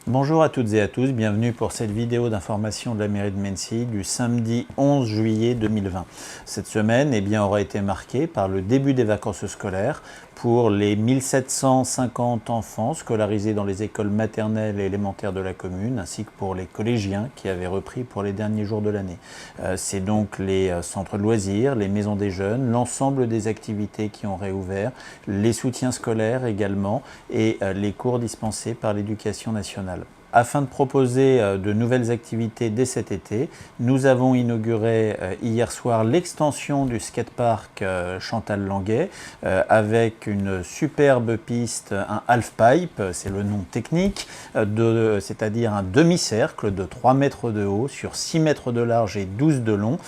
Bonjour à toutes et à tous, bienvenue pour cette vidéo d'information de la mairie de Mennecy du samedi 11 juillet 2020. Cette semaine aura été marquée par le début des vacances scolaires pour les 1750 enfants scolarisés dans les écoles maternelles et élémentaires de la commune, ainsi que pour les collégiens qui avaient repris pour les derniers jours de l'année. C'est donc les centres de loisirs, les maisons des jeunes, l'ensemble des activités qui ont réouvert, les soutiens scolaires également et les cours dispensés par l'éducation nationale. Afin de proposer de nouvelles activités dès cet été, nous avons inauguré hier soir l'extension du skatepark Chantal Languet avec une superbe piste, un half-pipe, c'est le nom technique, c'est-à-dire un demi-cercle de 3 mètres de haut sur 6 mètres de large et 12 de long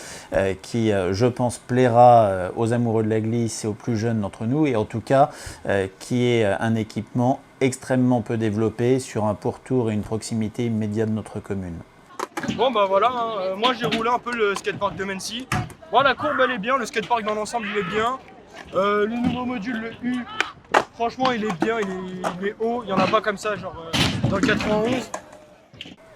qui, je pense, plaira aux amoureux de la glisse et aux plus jeunes d'entre nous et en tout cas qui est un équipement extrêmement peu développé sur un pourtour et une proximité immédiate de notre commune. Bon bah voilà, moi j'ai roulé un peu le skatepark de Mennecy. Bon, la courbe elle est bien, le skatepark dans l'ensemble il est bien. Le nouveau module, le U, franchement il est bien, il est haut, il n'y en a pas comme ça genre dans le 91.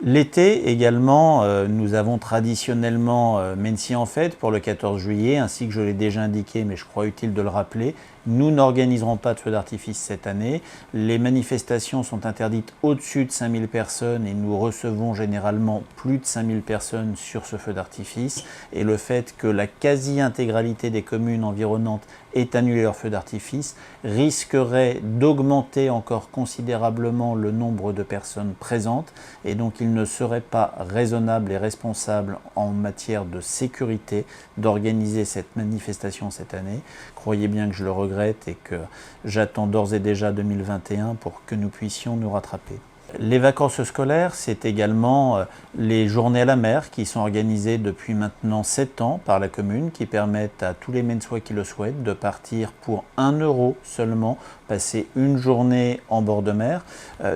L'été également, nous avons traditionnellement Mennecy en fête pour le 14 juillet, ainsi que je l'ai déjà indiqué, mais je crois utile de le rappeler. Nous n'organiserons pas de feux d'artifice cette année. Les manifestations sont interdites au-dessus de 5000 personnes et nous recevons généralement plus de 5000 personnes sur ce feu d'artifice. Et le fait que la quasi-intégralité des communes environnantes aient annulé leur feu d'artifice risquerait d'augmenter encore considérablement le nombre de personnes présentes. Et donc il ne serait pas raisonnable et responsable en matière de sécurité d'organiser cette manifestation cette année. Croyez bien que je le regrette et que j'attends d'ores et déjà 2021 pour que nous puissions nous rattraper. Les vacances scolaires, c'est également les journées à la mer qui sont organisées depuis maintenant 7 ans par la commune, qui permettent à tous les Menneçois qui le souhaitent de partir pour 1 € seulement, passer une journée en bord de mer.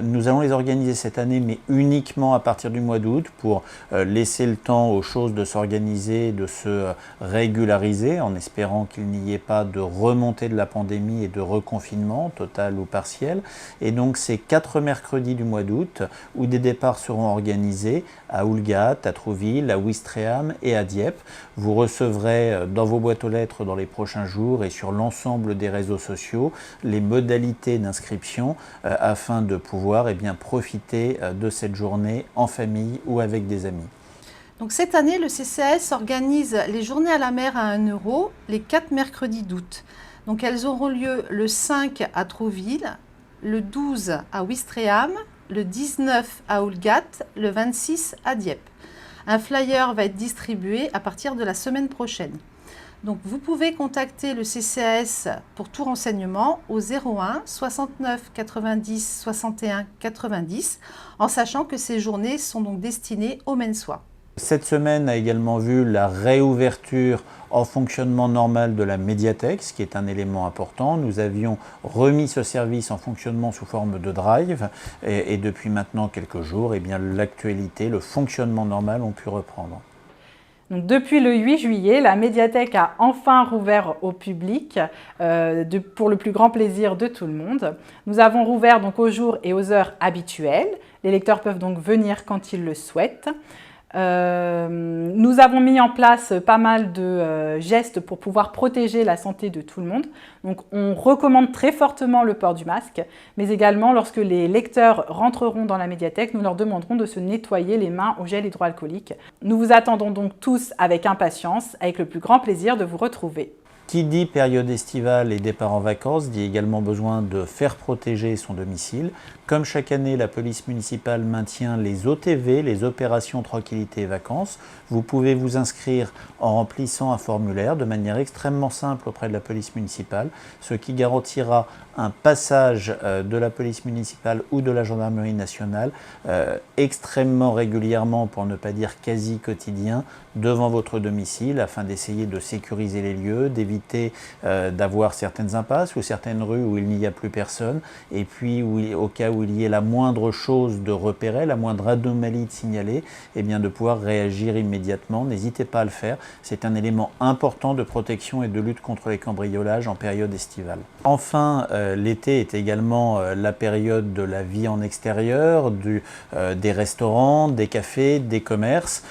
Nous allons les organiser cette année, mais uniquement à partir du mois d'août pour laisser le temps aux choses de s'organiser, de se régulariser, en espérant qu'il n'y ait pas de remontée de la pandémie et de reconfinement total ou partiel. Et donc c'est 4 mercredis du mois d'août où des départs seront organisés à Oulgat, à Trouville, à Ouistreham et à Dieppe. Vous recevrez dans vos boîtes aux lettres dans les prochains jours et sur l'ensemble des réseaux sociaux les modalités d'inscription afin de pouvoir profiter de cette journée en famille ou avec des amis. Donc cette année, le CCAS organise les journées à la mer à 1 € les 4 mercredis d'août. Donc elles auront lieu le 5 à Trouville, le 12 à Ouistreham, le 19 à Oulgat, le 26 à Dieppe. Un flyer va être distribué à partir de la semaine prochaine. Donc vous pouvez contacter le CCAS pour tout renseignement au 01 69 90 61 90 en sachant que ces journées sont donc destinées aux Menneçois. Cette semaine a également vu la réouverture en fonctionnement normal de la médiathèque, ce qui est un élément important. Nous avions remis ce service en fonctionnement sous forme de drive et depuis maintenant quelques jours, l'actualité, le fonctionnement normal ont pu reprendre. Donc, depuis le 8 juillet, la médiathèque a enfin rouvert au public pour le plus grand plaisir de tout le monde. Nous avons rouvert donc aux jours et aux heures habituelles. Les lecteurs peuvent donc venir quand ils le souhaitent. Nous avons mis en place pas mal de gestes pour pouvoir protéger la santé de tout le monde. Donc on recommande très fortement le port du masque, mais également lorsque les lecteurs rentreront dans la médiathèque, nous leur demanderons de se nettoyer les mains au gel hydroalcoolique. Nous vous attendons donc tous avec impatience, avec le plus grand plaisir de vous retrouver. Qui dit période estivale et départ en vacances dit également besoin de faire protéger son domicile. Comme chaque année, la police municipale maintient les OTV, les opérations tranquillité et vacances. Vous pouvez vous inscrire en remplissant un formulaire de manière extrêmement simple auprès de la police municipale, ce qui garantira un passage de la police municipale ou de la gendarmerie nationale extrêmement régulièrement, pour ne pas dire quasi quotidien, devant votre domicile afin d'essayer de sécuriser les lieux, d'éviter éviter d'avoir certaines impasses ou certaines rues où il n'y a plus personne, et puis au cas où il y ait la moindre chose de repérer, la moindre anomalie de signaler, eh bien de pouvoir réagir immédiatement. N'hésitez pas à le faire, c'est un élément important de protection et de lutte contre les cambriolages en période estivale. Enfin, l'été est également la période de la vie en extérieur, des restaurants, des cafés, des commerces.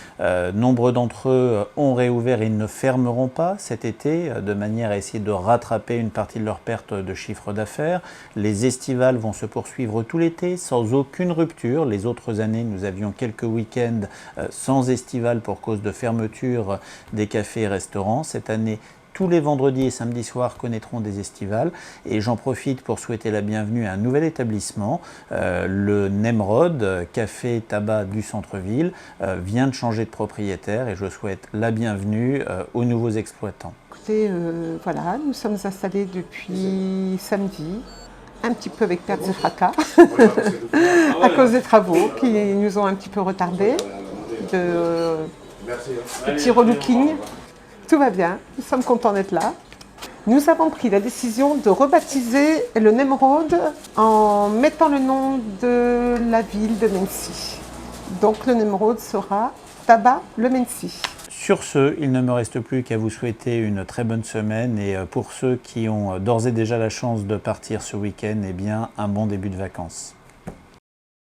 Nombre d'entre eux ont réouvert et ne fermeront pas cet été de manière à essayer de rattraper une partie de leur perte de chiffre d'affaires. Les estivales vont se poursuivre tout l'été sans aucune rupture. Les autres années, nous avions quelques week-ends sans estivale pour cause de fermeture des cafés et restaurants. Cette année, tous les vendredis et samedis soirs connaîtront des estivales et j'en profite pour souhaiter la bienvenue à un nouvel établissement. Le Nemrod, café tabac du centre-ville, vient de changer de propriétaire et je souhaite la bienvenue aux nouveaux exploitants. Écoutez, voilà, nous sommes installés depuis samedi, un petit peu avec pertes et fracas, à cause des travaux qui nous ont un petit peu retardés, de petits relooking. Tout va bien, nous sommes contents d'être là. Nous avons pris la décision de rebaptiser le Nemrod en mettant le nom de la ville de Mency. Donc le Nemrod sera Tabac le Mency. Sur ce, il ne me reste plus qu'à vous souhaiter une très bonne semaine et pour ceux qui ont d'ores et déjà la chance de partir ce week-end, eh bien un bon début de vacances.